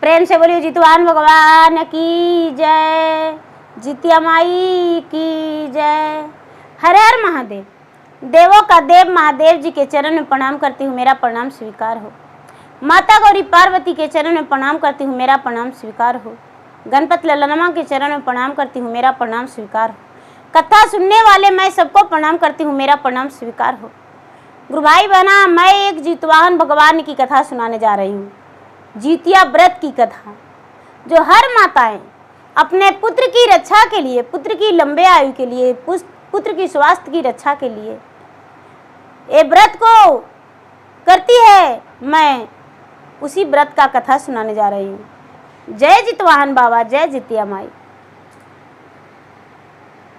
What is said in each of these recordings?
प्रेम से बोलिए जितवाहन भगवान की जय, जितिया माई की जय। हर हर महादेव। देवों का देव महादेव जी के चरण में प्रणाम करती हूँ, मेरा प्रणाम स्वीकार हो। माता गौरी पार्वती के चरण में प्रणाम करती हूँ, मेरा प्रणाम स्वीकार हो। गणपति ललनमा के चरण में प्रणाम करती हूँ, मेरा प्रणाम स्वीकार हो। कथा सुनने वाले मैं सबको प्रणाम करती हूँ, मेरा प्रणाम स्वीकार हो। गुरु भाई बहना, मैं एक जितवाहन भगवान की कथा सुनाने जा रही हूँ। जितिया व्रत की कथा, जो हर माताएं अपने पुत्र की रक्षा के लिए, पुत्र की लंबे आयु के लिए, पुत्र की स्वास्थ्य की रक्षा के लिए ये व्रत को करती है, मैं उसी व्रत का कथा सुनाने जा रही हूँ। जय जितवाहन बाबा, जय जितिया माई।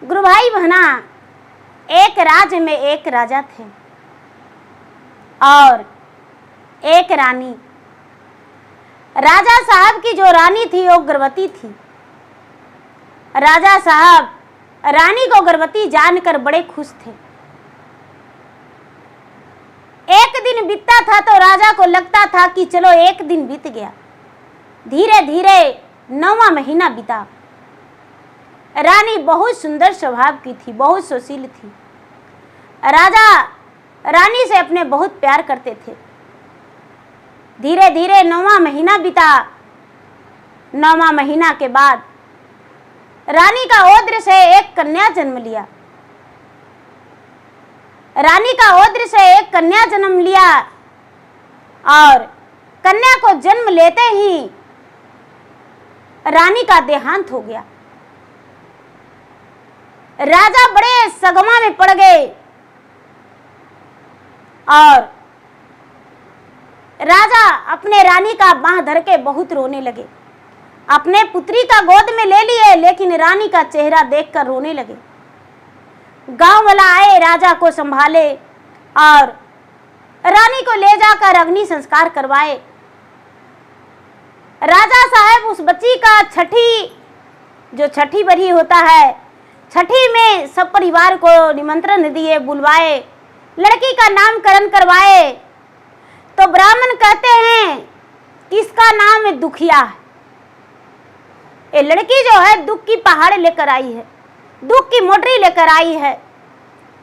गुरु भाई बहना, एक राज्य में एक राजा थे और एक रानी। राजा साहब की जो रानी थी वो गर्भवती थी। राजा साहब रानी को गर्भवती जानकर बड़े खुश थे। एक दिन बीतता था तो राजा को लगता था कि चलो एक दिन बीत गया। धीरे धीरे 9वां महीना बीता। रानी बहुत सुंदर स्वभाव की थी, बहुत सुशील थी। राजा रानी से अपने बहुत प्यार करते थे। धीरे धीरे 9वां महीना बीता। 9वां महीना के बाद रानी का औद्र से एक कन्या जन्म लिया। रानी का औद्र से एक कन्या जन्म लिया और कन्या को जन्म लेते ही रानी का देहांत हो गया। राजा बड़े सगमा में पड़ गए और राजा अपने रानी का बांह धर के बहुत रोने लगे। अपने पुत्री का गोद में ले लिए, लेकिन रानी का चेहरा देखकर रोने लगे। गांव वाला आए, राजा को संभाले और रानी को ले जाकर अग्नि संस्कार करवाए। राजा साहब उस बच्ची का छठी बरी होता है, छठी में सब परिवार को निमंत्रण दिए, बुलवाए, लड़की का नामकरण करवाए। तो ब्राह्मण कहते हैं कि इसका नाम है दुखिया है। ये लड़की जो है दुख की पहाड़ लेकर आई है, दुख की मोटरी लेकर आई है।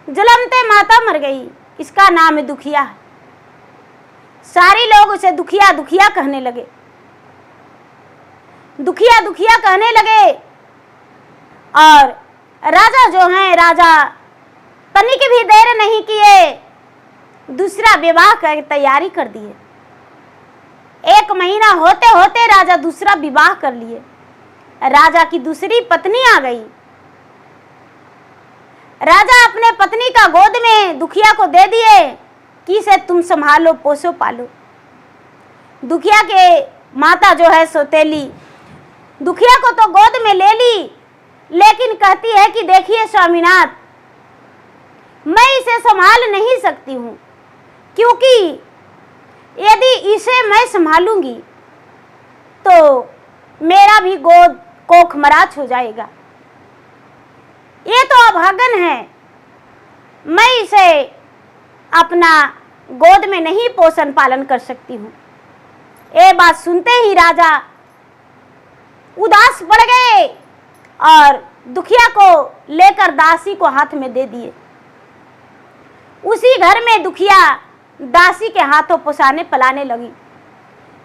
जलमते माता मर गई, इसका नाम है दुखिया है। सारे लोग उसे दुखिया दुखिया कहने लगे, दुखिया दुखिया कहने लगे। और राजा जो हैं, राजा तनिक भी देर नहीं किए, दूसरा विवाह की तैयारी कर दिए। 1 महीना होते होते राजा दूसरा विवाह कर लिए। राजा की दूसरी पत्नी आ गई। राजा अपने पत्नी का गोद में दुखिया को दे दिए कि इसे तुम संभालो, पोसो, पालो। दुखिया के माता जो है सौतेली, दुखिया को तो गोद में ले ली, लेकिन कहती है कि देखिए स्वामीनाथ, मैं इसे संभाल नहीं सकती हूँ, क्योंकि यदि इसे मैं संभालूंगी तो मेरा भी गोद कोख मराच हो जाएगा। ये तो अभागन है, मैं इसे अपना गोद में नहीं पोषण पालन कर सकती हूँ। ये बात सुनते ही राजा उदास पड़ गए और दुखिया को लेकर दासी को हाथ में दे दिए। उसी घर में दुखिया दासी के हाथों पोसाने पलाने लगी।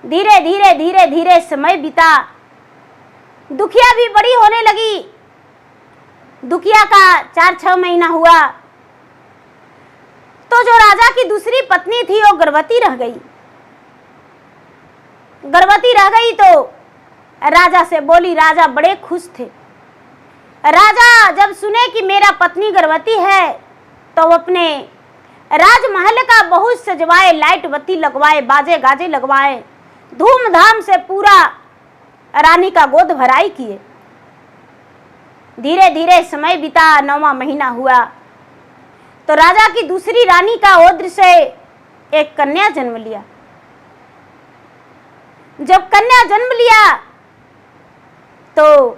धीरे धीरे धीरे धीरे समय बीता। दुखिया भी बड़ी होने लगी। दुखिया का 4-6 महीना हुआ तो जो राजा की दूसरी पत्नी थी वो गर्भवती रह गई। गर्भवती रह गई तो राजा से बोली। राजा बड़े खुश थे। राजा जब सुने कि मेरा पत्नी गर्भवती है तो वो अपने राजमहल का बहुत सजवाए, लाइट बत्ती लगवाए, बाजे गाजे लगवाए, धूमधाम से पूरा रानी का गोद भराई किए। धीरे धीरे समय बीता। 9वां महीना हुआ तो राजा की दूसरी रानी का औद्र से एक कन्या जन्म लिया। जब कन्या जन्म लिया तो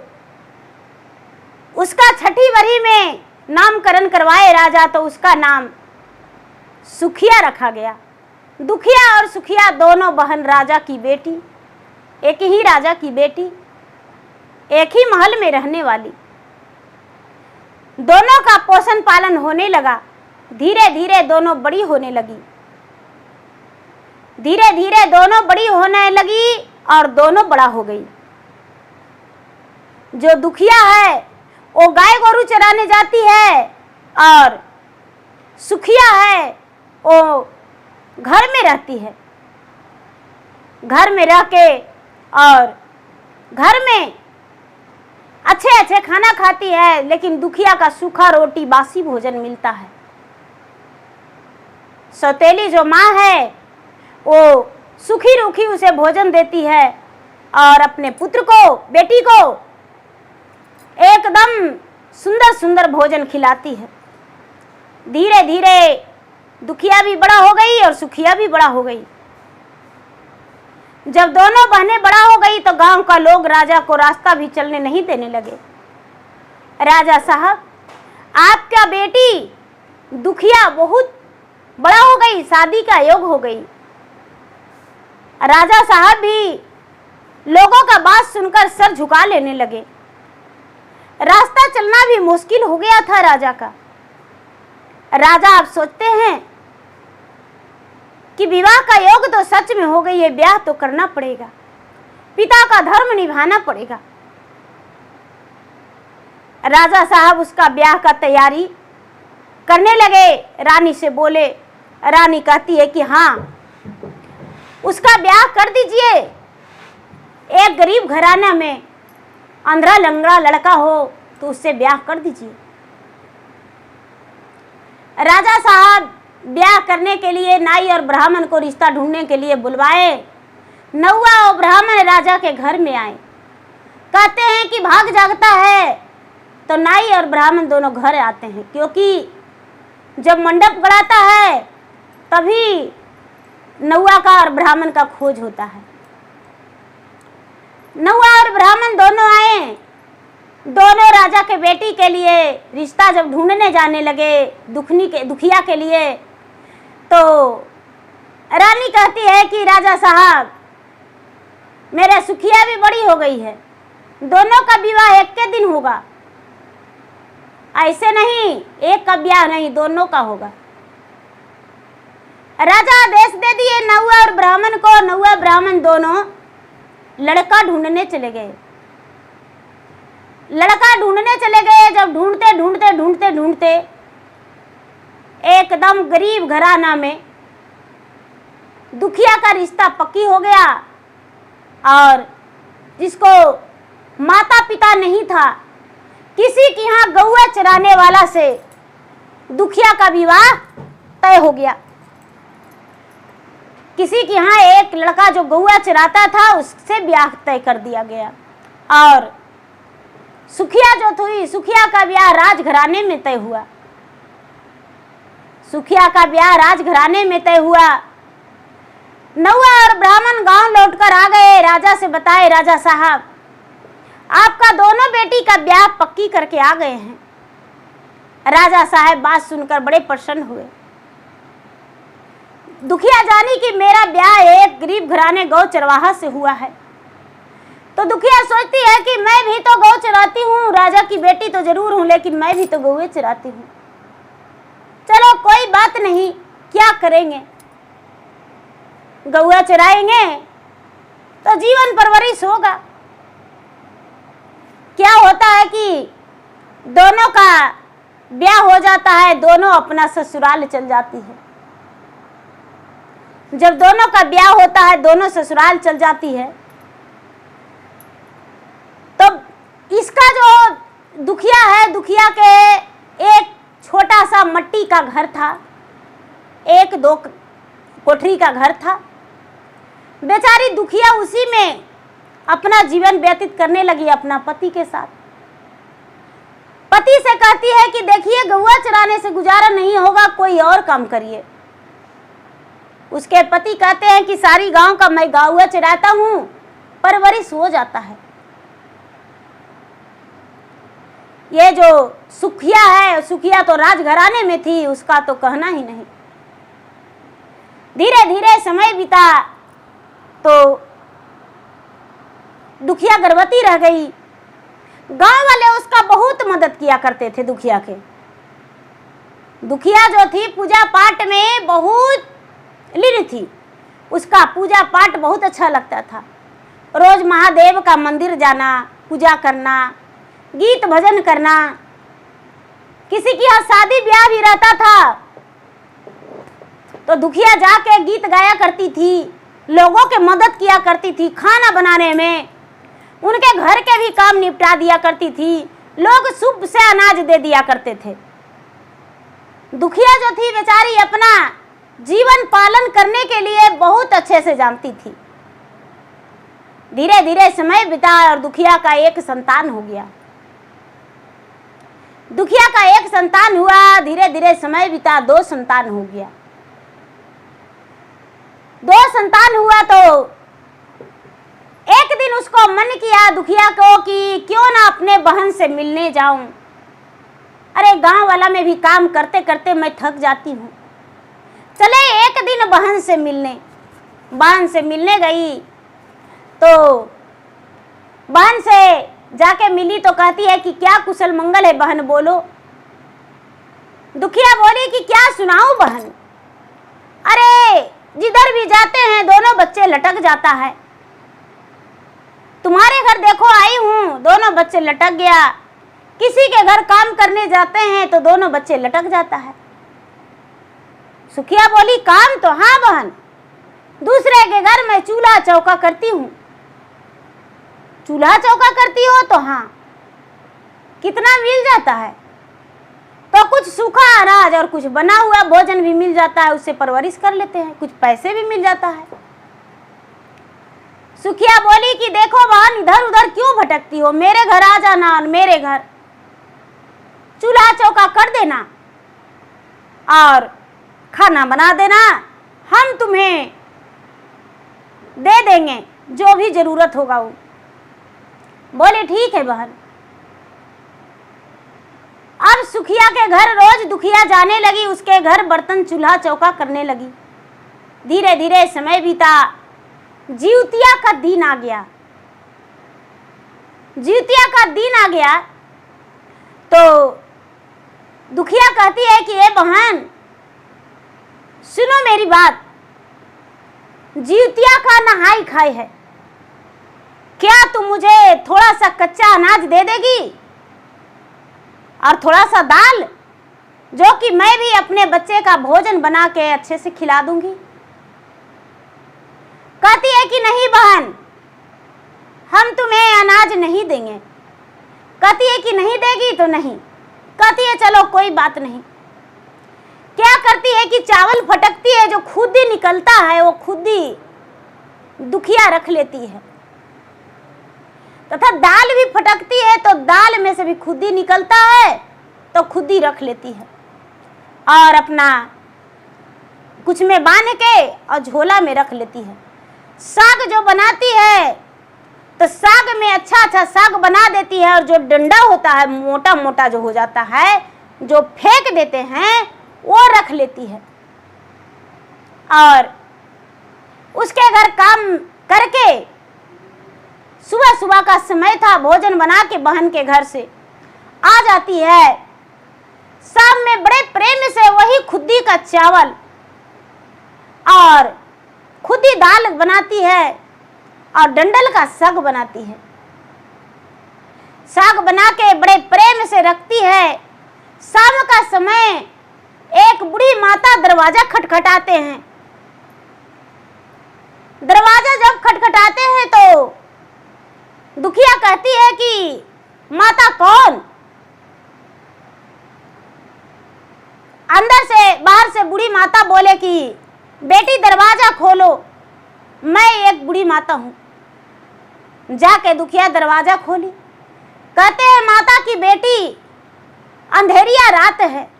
उसका छठी बरी में नामकरण करवाए राजा, तो उसका नाम सुखिया रखा गया। दुखिया और सुखिया दोनों बहन राजा की बेटी। एक ही राजा की बेटी, एक ही महल में रहने वाली। दोनों का पोषण पालन होने लगा। धीरे धीरे दोनों बड़ी होने लगी। धीरे धीरे दोनों बड़ी होने लगी और दोनों बड़ा हो गई। जो दुखिया है वो गाय गोरू चराने जाती है और सुखिया है वो घर में रहती है। घर में रह के और घर में अच्छे अच्छे खाना खाती है, लेकिन दुखिया का सूखा रोटी बासी भोजन मिलता है। सौतेली जो माँ है वो सूखी रूखी उसे भोजन देती है और अपने पुत्र को, बेटी को एकदम सुंदर सुंदर भोजन खिलाती है। धीरे धीरे दुखिया भी बड़ा हो गई और सुखिया भी बड़ा हो गई। जब दोनों बहनें बड़ा हो गई तो गांव का लोग राजा को रास्ता भी चलने नहीं देने लगे। राजा साहब, आपका बेटी दुखिया बहुत बड़ा हो गई, शादी का योग हो गई। राजा साहब भी लोगों का बात सुनकर सर झुका लेने लगे। रास्ता चलना भी मुश्किल हो गया था राजा का। राजा आप सोचते हैं कि विवाह का योग तो सच में हो गई है, ब्याह तो करना पड़ेगा, पिता का धर्म निभाना पड़ेगा। राजा साहब उसका ब्याह का तैयारी करने लगे। रानी से बोले। रानी कहती है कि हाँ, उसका ब्याह कर दीजिए। एक गरीब घराना में अंधा लंगड़ा लड़का हो तो उससे ब्याह कर दीजिए। राजा साहब ब्याह करने के लिए नाई और ब्राह्मण को रिश्ता ढूंढने के लिए बुलवाए। नौआ और ब्राह्मण राजा के घर में आए। कहते हैं कि भाग जागता है, तो नाई और ब्राह्मण दोनों घर आते हैं, क्योंकि जब मंडप गड़ाता है तभी नौआ का और ब्राह्मण का खोज होता है। नौआ और ब्राह्मण दोनों आए। दोनों राजा के बेटी के लिए रिश्ता जब ढूंढने जाने लगे, दुखिया के लिए, तो रानी कहती है कि राजा साहब, मेरे सुखिया भी बड़ी हो गई है, दोनों का विवाह एक के दिन होगा। ऐसे नहीं, एक का ब्याह नहीं, दोनों का होगा। राजा आदेश दे दिए नौआ और ब्राह्मण को। नौआ ब्राह्मण दोनों लड़का ढूंढने चले गए। लड़का ढूंढने चले गए। जब ढूंढते ढूंढते ढूंढते ढूंढते एकदम गरीब घराना में दुखिया का रिश्ता पक्की हो गया, और जिसको माता पिता नहीं था, किसी के यहाँ गौआ चराने वाला से दुखिया का विवाह तय हो गया। किसी के यहाँ एक लड़का जो गौआ चराता था उससे ब्याह तय कर दिया गया, और सुखिया जो थी, सुखिया का ब्याह राजघराने में तय हुआ। सुखिया का ब्याह राजघराने में तय हुआ। नौआ और ब्राह्मण गांव लौटकर आ गए। राजा से बताए, राजा साहब, आपका दोनों बेटी का ब्याह पक्की करके आ गए हैं। राजा साहब बात सुनकर बड़े प्रसन्न हुए। दुखिया जानी कि मेरा ब्याह एक गरीब घराने गौ चरवाहा से हुआ है, तो दुखिया सोचती है कि मैं भी तो गौ चराती हूँ, राजा की बेटी तो जरूर हूँ, लेकिन मैं भी तो गौए चराती हूँ। चलो कोई बात नहीं, क्या करेंगे, गौआ चराएंगे तो जीवन परवरिश होगा। क्या होता है कि दोनों का ब्याह हो जाता है, दोनों अपना ससुराल चल जाती है। जब दोनों का ब्याह होता है, दोनों ससुराल चल जाती है, तो इसका जो दुखिया है, दुखिया के एक छोटा सा मट्टी का घर था, एक दो कोठरी का घर था। बेचारी दुखिया उसी में अपना जीवन व्यतीत करने लगी अपना पति के साथ। पति से कहती है कि देखिए, गौआ चराने से गुजारा नहीं होगा, कोई और काम करिए। उसके पति कहते हैं कि सारी गांव का मैं गौआ चराता हूं, परवरिश हो जाता है। ये जो सुखिया है, सुखिया तो राजघराने में थी, उसका तो कहना ही नहीं। धीरे धीरे समय बीता तो दुखिया गर्भवती रह गई। गांव वाले उसका बहुत मदद किया करते थे दुखिया के। दुखिया जो थी पूजा पाठ में बहुत लीन थी, उसका पूजा पाठ बहुत अच्छा लगता था। रोज महादेव का मंदिर जाना, पूजा करना, गीत भजन करना। किसी की यहाँ शादी ब्याह भी रहता था तो दुखिया जाके गीत गाया करती थी, लोगों के मदद किया करती थी, खाना बनाने में उनके घर के भी काम निपटा दिया करती थी। लोग सुबह से अनाज दे दिया करते थे। दुखिया जो थी बेचारी अपना जीवन पालन करने के लिए बहुत अच्छे से जानती थी। धीरे धीरे समय बीता और दुखिया का एक संतान हो गया। दुखिया का एक संतान हुआ, धीरे धीरे समय बीता, 2 संतान हो गया। 2 संतान हुआ तो एक दिन उसको मन किया दुखिया को कि क्यों ना अपने बहन से मिलने जाऊं। अरे गांव वाला में भी काम करते करते मैं थक जाती हूँ, चले एक दिन बहन से मिलने गई। तो बहन से जाके मिली तो कहती है कि क्या कुशल मंगल है बहन, बोलो। दुखिया बोली कि क्या सुनाऊं बहन, अरे जिधर भी जाते हैं दोनों बच्चे लटक जाता है। तुम्हारे घर देखो आई हूं, दोनों बच्चे लटक गया। किसी के घर काम करने जाते हैं तो दोनों बच्चे लटक जाता है। सुखिया बोली काम तो हाँ बहन, दूसरे के घर में चूल्हा चौका करती हूँ। चूल्हा चौका करती हो तो हाँ, कितना मिल जाता है? तो कुछ सूखा अनाज और कुछ बना हुआ भोजन भी मिल जाता है, उससे परवरिश कर लेते हैं, कुछ पैसे भी मिल जाता है। सुखिया बोली कि देखो बहन इधर उधर क्यों भटकती हो, मेरे घर आ जाना और मेरे घर चूल्हा चौका कर देना और खाना बना देना, हम तुम्हें दे देंगे जो भी जरूरत होगा वो। बोले ठीक है बहन। अब सुखिया के घर रोज दुखिया जाने लगी, उसके घर बर्तन चूल्हा चौका करने लगी। धीरे धीरे समय बीता, जिउतिया का दिन आ गया। जिउतिया का दिन आ गया तो दुखिया कहती है कि ए बहन सुनो मेरी बात, जिउतिया का नहाई खाई है, क्या तुम मुझे थोड़ा सा कच्चा अनाज दे देगी और थोड़ा सा दाल, जो कि मैं भी अपने बच्चे का भोजन बना के अच्छे से खिला दूंगी। कहती है कि नहीं बहन, हम तुम्हें अनाज नहीं देंगे। कहती है कि नहीं देगी तो नहीं। कहती है चलो कोई बात नहीं। क्या करती है कि चावल फटकती है, जो खुद ही निकलता है वो खुद ही दुखिया रख लेती है, तथा दाल भी फटकती है तो दाल में से भी खुद ही निकलता है तो खुद ही रख लेती है और अपना कुछ में बांध के और झोला में रख लेती है। साग जो बनाती है तो साग में अच्छा अच्छा साग बना देती है और जो डंडा होता है मोटा मोटा जो हो जाता है, जो फेंक देते हैं, वो रख लेती है। और उसके घर काम करके सुबह सुबह का समय था, भोजन बना के बहन के घर से आ जाती है। शाम में बड़े प्रेम से वही खुदी का चावल और खुदी दाल बनाती है और डंडल का साग बनाती है। साग बना के बड़े प्रेम से रखती है। शाम का समय एक बूढ़ी माता दरवाजा खटखटाते हैं। दरवाजा जब खटखटाते हैं तो दुखिया कहती है कि माता कौन? अंदर से बाहर से बूढ़ी माता बोले कि बेटी दरवाजा खोलो, मैं एक बूढ़ी माता हूँ। जाके दुखिया दरवाजा खोली। कहते हैं माता की बेटी अंधेरिया रात है,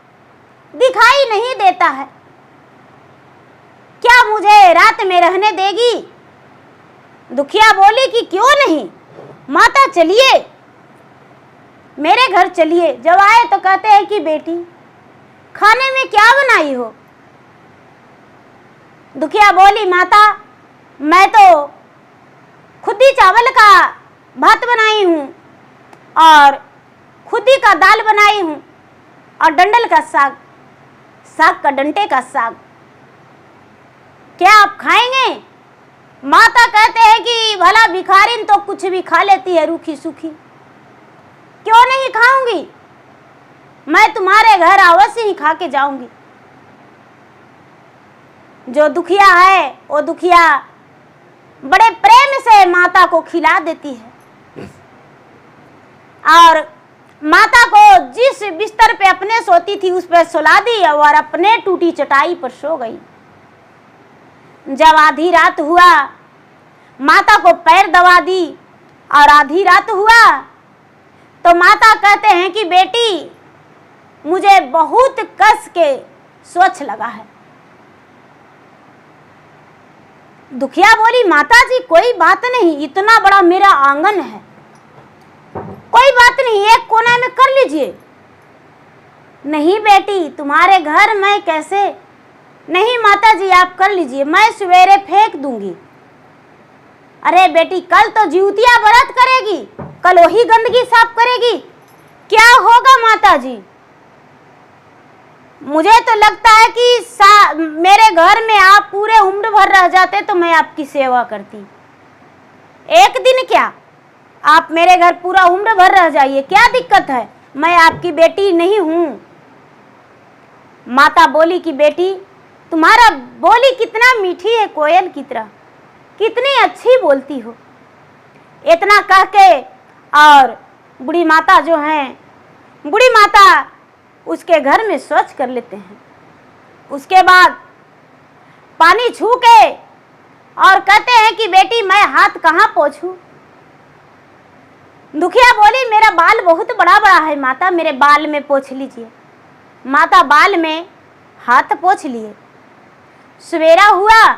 दिखाई नहीं देता है, क्या मुझे रात में रहने देगी? दुखिया बोली कि क्यों नहीं माता, चलिए मेरे घर चलिए। जब आए तो कहते हैं कि बेटी खाने में क्या बनाई हो? दुखिया बोली माता मैं तो खुदी चावल का भात बनाई हूँ और खुदी का दाल बनाई हूँ और डंडल का साग, साग का डंटे का साग, क्या आप खाएंगे? माता कहते हैं कि भला भिखारिन तो कुछ भी खा लेती है रूखी सूखी, क्यों नहीं खाऊंगी? मैं तुम्हारे घर अवश्य ही खा के जाऊंगी। जो दुखिया है वो दुखिया बड़े प्रेम से माता को खिला देती है और माता को जिस बिस्तर पे अपने सोती थी उस पर सुला दी और अपने टूटी चटाई पर सो गई। जब आधी रात हुआ माता को पैर दबा दी और आधी रात हुआ तो माता कहते हैं कि बेटी मुझे बहुत कस के स्वच्छ लगा है। दुखिया बोली माता जी कोई बात नहीं, इतना बड़ा मेरा आंगन है, कोई बात नहीं, एक कोना में कर लीजिए। नहीं बेटी तुम्हारे घर मैं कैसे? नहीं माता जी आप कर लीजिए, मैं सवेरे फेंक दूंगी। अरे बेटी कल तो जिउतिया व्रत करेगी, कल वही गंदगी साफ करेगी, क्या होगा माता जी? मुझे तो लगता है कि मेरे घर में आप पूरे उम्र भर रह जाते तो मैं आपकी सेवा करती। एक दिन क्या, आप मेरे घर पूरा उम्र भर रह जाइए, क्या दिक्कत है? मैं आपकी बेटी नहीं हूं। माता बोली कि बेटी तुम्हारा बोली कितना मीठी है, कोयल की तरह, कितनी अच्छी बोलती हो। इतना कह के और बूढ़ी माता जो हैं, बूढ़ी माता उसके घर में स्वच्छ कर लेते हैं। उसके बाद पानी छू के और कहते हैं कि बेटी मैं हाथ कहाँ पोंछूं? दुखिया बोली मेरा बाल बहुत बड़ा बड़ा है माता, मेरे बाल में पोंछ लीजिए। माता बाल में हाथ पोंछ लिए। सवेरा हुआ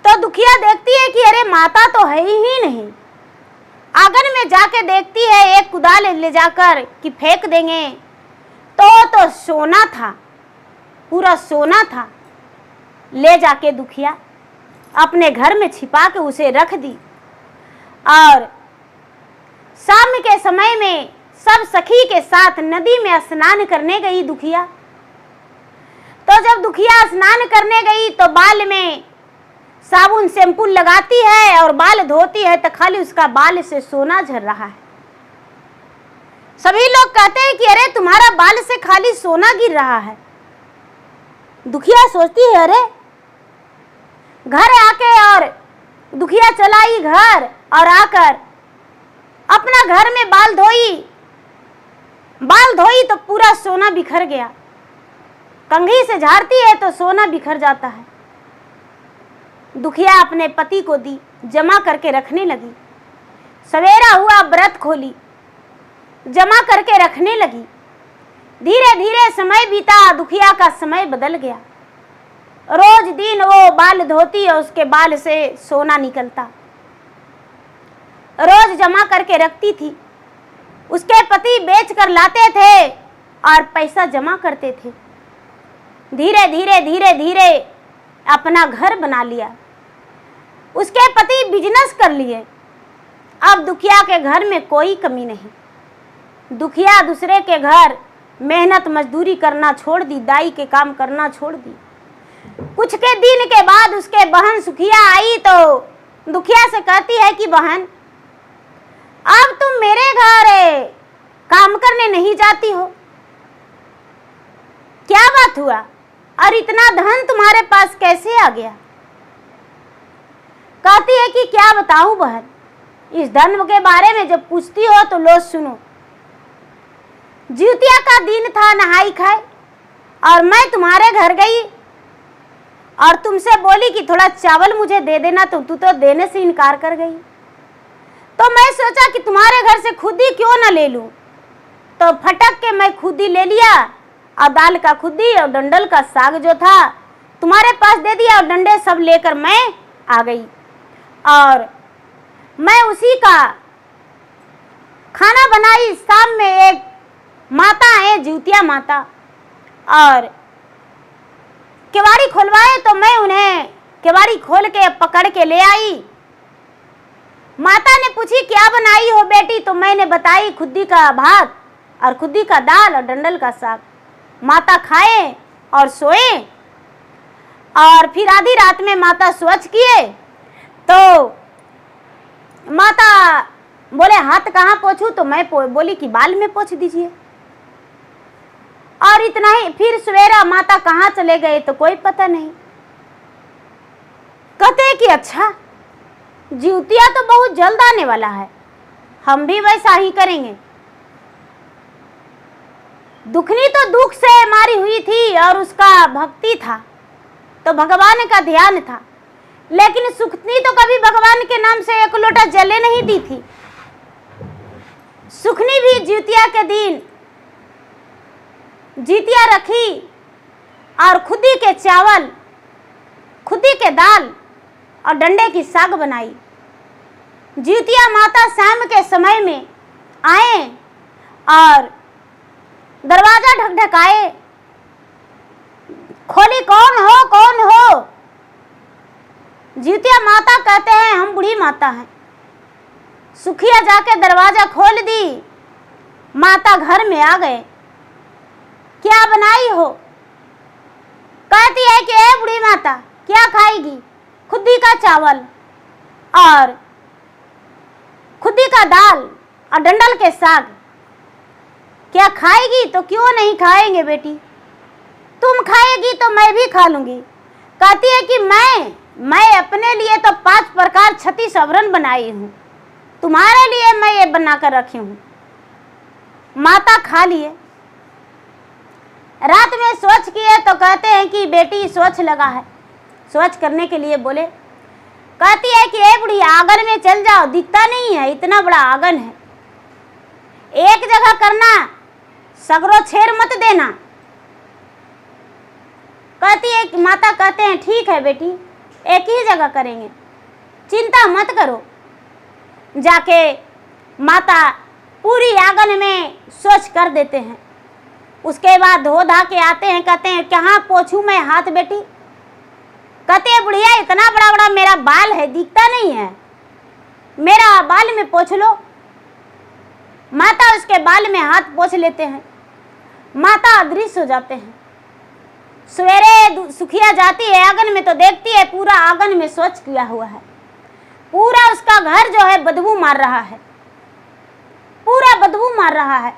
तो दुखिया देखती है कि अरे माता तो है ही नहीं। आंगन में जाके देखती है, एक कुदाल ले जाकर कि फेंक देंगे तो सोना था, पूरा सोना था। ले जाके दुखिया अपने घर में छिपा के उसे रख दी और शाम के समय में सब सखी के साथ नदी में स्नान करने गई दुखिया। तो जब दुखिया स्नान करने गई तो बाल में साबुन शैम्पू लगाती है और बाल धोती है तो खाली उसका बाल से सोना झर रहा है। सभी लोग कहते हैं कि अरे तुम्हारा बाल से खाली सोना गिर रहा है। दुखिया सोचती है अरे, घर आके और दुखिया चलाई घर और आकर अपना घर में बाल धोई तो पूरा सोना बिखर गया। कंघी से झाड़ती है तो सोना बिखर जाता है। दुखिया अपने पति को दी, जमा करके रखने लगी। सवेरा हुआ व्रत खोली, जमा करके रखने लगी। धीरे धीरे समय बीता, दुखिया का समय बदल गया। रोज दिन वो बाल धोती और उसके बाल से सोना निकलता। रोज जमा करके रखती थी। उसके पति बेच कर लाते थे और पैसा जमा करते थे। धीरे धीरे अपना घर बना लिया। उसके पति बिजनेस कर लिए। अब दुखिया के घर में कोई कमी नहीं। दुखिया दूसरे के घर मेहनत मजदूरी करना छोड़ दी, दाई के काम करना छोड़ दी। कुछ के दिन के बाद उसके बहन सुखिया आई तो दुखिया से कहती है कि बहन अब तुम मेरे घर काम करने नहीं जाती हो, क्या बात हुआ और इतना धन तुम्हारे पास कैसे आ गया? कहती है कि क्या बताऊं बहन, इस धन के बारे में जब पूछती हो तो लो सुनो। जिउतिया का दिन था, नहाई खाए और मैं तुम्हारे घर गई और तुमसे बोली कि थोड़ा चावल मुझे दे देना, तो तू तो देने से इनकार कर गई। तो मैं सोचा कि तुम्हारे घर से खुदी क्यों ना ले लूं, तो फटक के मैं खुदी ले लिया और दाल का खुदी और डंडल का साग जो था तुम्हारे पास दे दिया और डंडे सब लेकर मैं आ गई और मैं उसी का खाना बनाई। शाम में एक माता है जिउतिया माता और केवाड़ी खोलवाए तो मैं उन्हें केवाड़ी खोल के पकड़ के ले आई माता ने पूछी क्या बनाई हो बेटी, तो मैंने बताई खुद्दी का भात और खुद्दी का दाल और डंडल का साग। माता खाए और सोए। और फिर आधी रात में माता स्वच्छ किए तो माता बोले हाथ कहाँ पोंछूं, तो मैं बोली कि बाल में पोंछ दीजिए। और इतना ही। फिर सवेरा माता कहाँ चले गए तो कोई पता नहीं। कहते कि अच्छा जिउतिया तो बहुत जल्द आने वाला है, हम भी वैसा ही करेंगे। दुखनी तो दुख से मारी हुई थी और उसका भक्ति था, तो भगवान का ध्यान था, लेकिन सुखनी तो कभी भगवान के नाम से एक लोटा जले नहीं दी थी। सुखनी भी जिउतिया के दिन जितिया रखी और खुदी के चावल, खुदी के दाल और डंडे की साग बनाई। जिउतिया माता शाम के समय में आए और दरवाजा ढकढकाए। खोली, कौन हो कौन हो? जिउतिया माता कहते हैं हम बूढ़ी माता हैं। सुखिया जाके दरवाजा खोल दी। माता घर में आ गए। क्या बनाई हो? कहती है कि ए बूढ़ी माता क्या खाएगी? खुद्दी का चावल और खुद्दी का दाल और डंडल के साग। क्या खाएगी? तो क्यों नहीं खाएंगे बेटी, तुम खाएगी तो मैं भी खा लूंगी। कहती है कि मैं अपने लिए तो 5 प्रकार 36 अवरण बनाई हूँ, तुम्हारे लिए मैं ये बनाकर रखी हूँ। माता खा लिए। रात में स्वच्छ किए तो कहते हैं कि बेटी स्वच्छ लगा है। स्वच्छ करने के लिए बोले। कहती है कि ए बुढ़ी आंगन में चल जाओ, दिखता नहीं है, इतना बड़ा आंगन है, एक जगह करना, सगरो छेर मत देना। कहती है कि माता कहते हैं ठीक है बेटी, एक ही जगह करेंगे, चिंता मत करो। जाके माता पूरी आंगन में स्वच्छ कर देते हैं। उसके बाद धो धा के आते हैं। कहते हैं कहाँ पोंछूं मैं हाथ बेटी? कहते हैं बुढ़िया इतना बड़ा बड़ा मेरा बाल है, दिखता नहीं है, मेरा बाल में पोंछ लो। माता उसके बाल में हाथ पोंछ लेते हैं। माता अदृश्य हो जाते हैं। सवेरे सुखिया जाती है आंगन में तो देखती है पूरा आंगन में स्वच्छ किया हुआ है। पूरा उसका घर जो है बदबू मार रहा है, पूरा बदबू मार रहा है,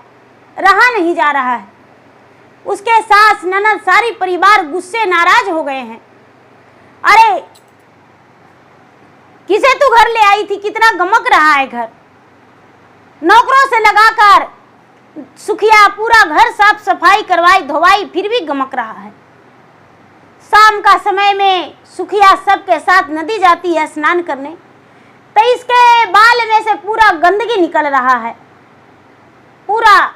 रहा नहीं जा रहा है। उसके सास ननद सारी परिवार गुस्से नाराज हो गए हैं। अरे किसे तू घर ले आई थी, कितना गमक रहा है घर। नौकरों से लगाकर सुखिया पूरा घर साफ सफाई करवाई धोवाई, फिर भी गमक रहा है। शाम का समय में सुखिया सबके साथ नदी जाती है स्नान करने, तो इसके बाल में से पूरा गंदगी निकल रहा है, पूरा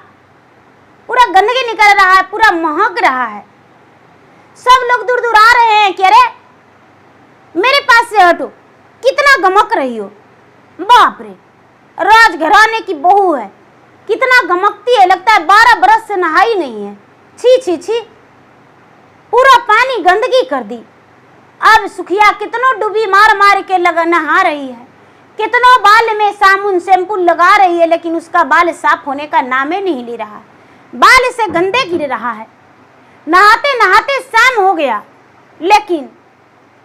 गंदगी निकल रहा है, पूरा महक रहा है। सब लोग दूर दूर आ रहे हैं कि अरे मेरे पास से हटो, कितना गमक रही हो। बाप रे, राजघराने की बहू है, कितना गमकती है, लगता है 12 बरस से नहाई नहीं है। छी छी छी, पूरा पानी गंदगी कर दी। अब सुखिया कितनों डुबी मार मार के नहा रही है, कितनों बाल में साबुन शैम्पू लगा रही है, लेकिन उसका बाल साफ होने का नाम ही नहीं ले रहा। बाल से गंदे गिर रहा है। नहाते नहाते शाम हो गया, लेकिन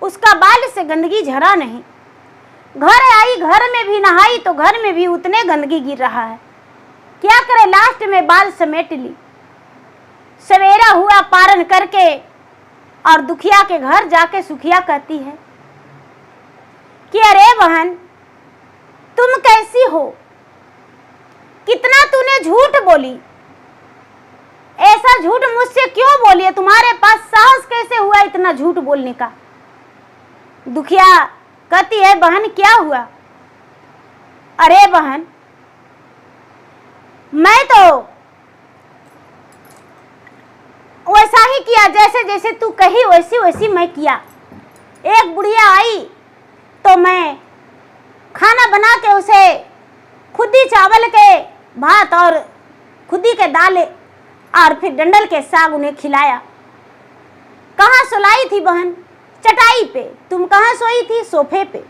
उसका बाल से गंदगी झरा नहीं। घर आई, घर में भी नहाई तो घर में भी उतने गंदगी गिर रहा है। क्या करे, लास्ट में बाल समेट ली। सवेरा हुआ पारण करके और दुखिया के घर जाके सुखिया कहती है कि अरे बहन तुम कैसी हो, कितना तूने झूठ बोली, ऐसा झूठ मुझसे क्यों बोली है, तुम्हारे पास साहस कैसे हुआ इतना झूठ बोलने का। दुखिया कहती है बहन क्या हुआ? अरे बहन मैं तो वैसा ही किया, जैसे जैसे तू कही वैसी वैसी मैं किया। एक बुढ़िया आई तो मैं खाना बना के उसे खुदी चावल के भात और खुदी के दाल और फिर डंडल के साग उन्हें खिलाया। कहाँ सुलाई थी बहन? चटाई पे। तुम कहाँ सोई थी? सोफे पे।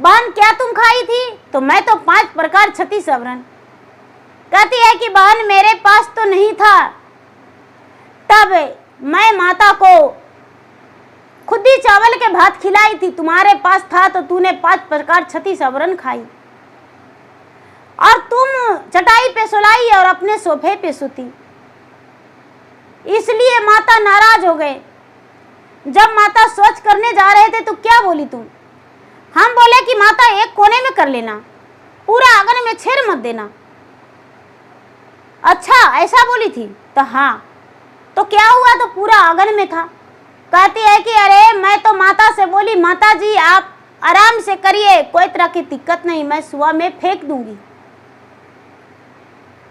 बहन क्या तुम खाई थी? तो मैं तो 5 प्रकार छत्तीस अवरण। कहती है कि बहन मेरे पास तो नहीं था, तब मैं माता को खुद ही चावल के भात खिलाई थी, तुम्हारे पास था तो तूने 5 प्रकार छत्तीस अवरण खाई और तुम चटाई पे सुलाई और अपने सोफे पे सोती। इसलिए माता नाराज हो गए। जब माता शौच करने जा रहे थे तो क्या बोली तुम? हम बोले कि माता एक कोने में कर लेना, पूरा आंगन में छेड़ मत देना। अच्छा ऐसा बोली थी? तो हाँ। तो क्या हुआ? तो पूरा आंगन में था। कहती है कि अरे मैं तो माता से बोली, माता जी आप आराम से करिए, कोई तरह की दिक्कत नहीं, मैं सुबह में फेंक दूंगी।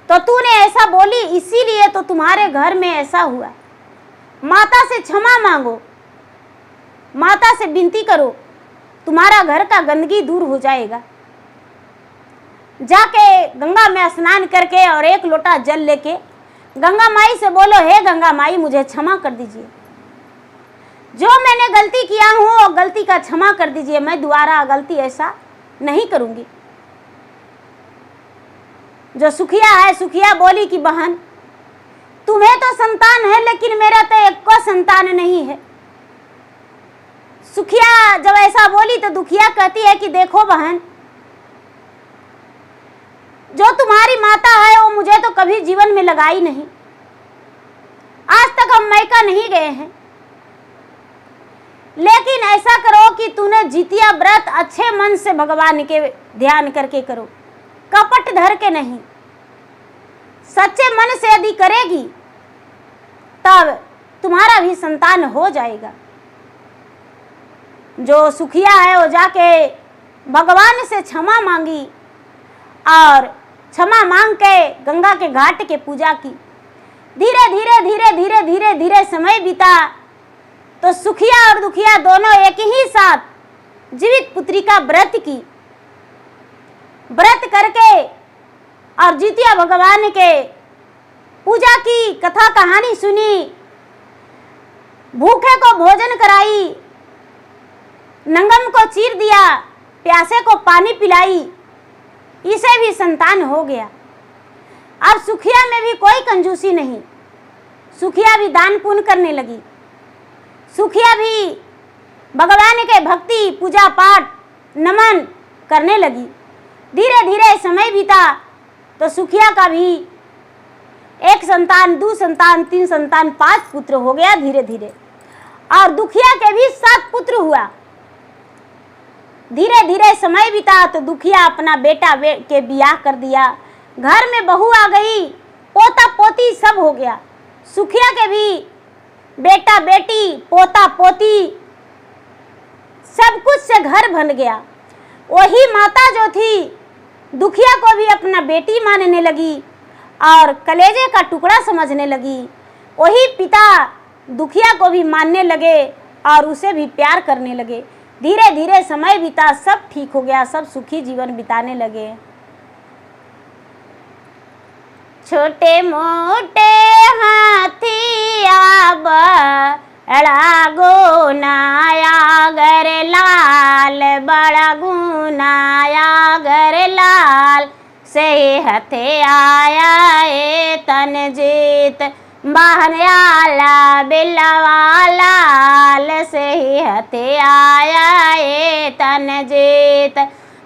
तो तूने ऐसा बोली इसीलिए तो तुम्हारे घर में ऐसा हुआ। माता से क्षमा मांगो, माता से विनती करो, तुम्हारा घर का गंदगी दूर हो जाएगा। जाके गंगा में स्नान करके और 1 लोटा जल लेके गंगा माई से बोलो, हे गंगा माई मुझे क्षमा कर दीजिए, जो मैंने गलती किया हूँ वो गलती का क्षमा कर दीजिए, मैं दोबारा गलती ऐसा नहीं करूंगी। जो सुखिया है, सुखिया बोली कि बहन तुम्हें तो संतान है लेकिन मेरा तो एक को संतान नहीं है। सुखिया जब ऐसा बोली तो दुखिया कहती है कि देखो बहन, जो तुम्हारी माता है वो मुझे तो कभी जीवन में लगाई नहीं, आज तक हम मायका नहीं गए हैं, लेकिन ऐसा करो कि तूने जितिया व्रत अच्छे मन से भगवान के ध्यान करके करो, कपट धर के नहीं, सच्चे मन से यदि करेगी तब तुम्हारा भी संतान हो जाएगा। जो सुखिया है वो जाके भगवान से क्षमा मांगी और क्षमा मांग के गंगा के घाट के पूजा की। धीरे धीरे धीरे धीरे धीरे धीरे समय बीता तो सुखिया और दुखिया दोनों एक ही साथ जीवित पुत्री का व्रत की। व्रत करके और जितिया भगवान के पूजा की, कथा कहानी सुनी, भूखे को भोजन कराई, नंगम को चीर दिया, प्यासे को पानी पिलाई, इसे भी संतान हो गया। अब सुखिया में भी कोई कंजूसी नहीं, सुखिया भी दान पुण्य करने लगी, सुखिया भी भगवान के भक्ति पूजा पाठ नमन करने लगी। धीरे धीरे समय बीता तो सुखिया का भी 1 संतान, 2 संतान, 3 संतान, 5 पुत्र हो गया धीरे धीरे, और दुखिया के भी 7 पुत्र हुआ। धीरे धीरे समय बीता तो दुखिया अपना बेटा के बियाह कर दिया, घर में बहू आ गई, पोता पोती सब हो गया। सुखिया के भी बेटा बेटी, पोता पोती सब कुछ से घर बन गया। वही माता जो थी दुखिया को भी अपना बेटी मानने लगी और कलेजे का टुकड़ा समझने लगी। वही पिता दुखिया को भी मानने लगे और उसे भी प्यार करने लगे। धीरे धीरे समय बीता, सब ठीक हो गया, सब सुखी जीवन बिताने लगे। छोटे मोटे हाथिया बड़ा गुनाया गर लाल, बड़ा गुनाया गर लाल, से हथे आया ए तन जीत, बहनयाला बिलवा लाल, से हथे आया ए तन जीत,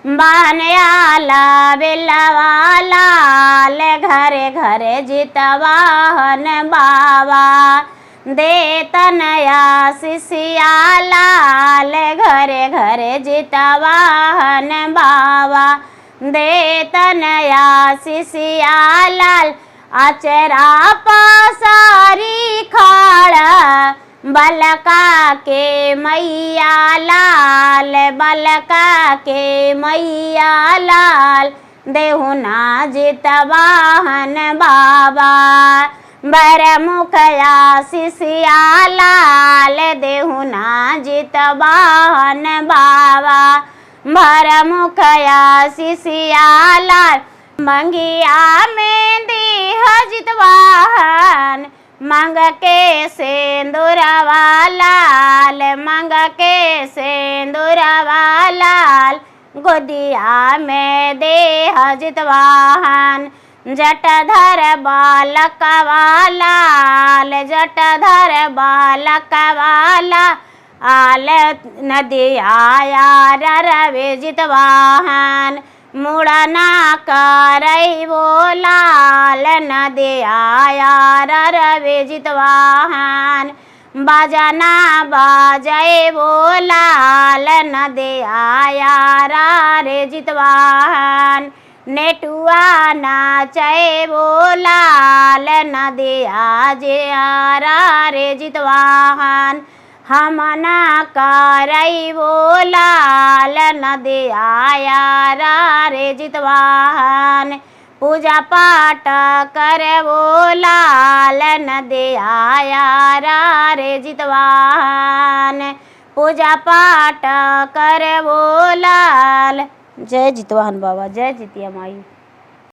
बहनयाला बिलवा लाल, घरे घरे जितवाहन बाबा, दे तनया शिष्या लाल, घरे घरे जितवाहन बाबा, दे तनया शिष्या लाल, अचरा पसारी खाड़ा, बलका के मैया लाल, बलका के मैया लाल, देहुना जितवाहन बाबा, बरमुखया शिष्या लाल, देहुना जितवाहन बाबा, भरमुखया शिष्या लाल, मंगिया में देह जितवाहन, मंग के सेंदूरवा लाल, मंग के सेंदूरवा लाल, गोदिया में देह जितवाहन जटाधर बालकवा लाल जटाधर बालकवा लाल नदिया रवे जितवाहन मुड़ना करई वो लाल नदिया रवे जितवाहन बजना बाजय वो लाल नदिया रे जितवाहन नेटुआ नाचय वो लाल नदिया रे जितवाहन हमना करई वो लाल नदिया रे जितवाहन पूजा पाठ करे वो लाल नदिया रे जितवाहन पूजा पाठ करे वो लाल। जय जितवाहन बाबा, जय जितिया माई।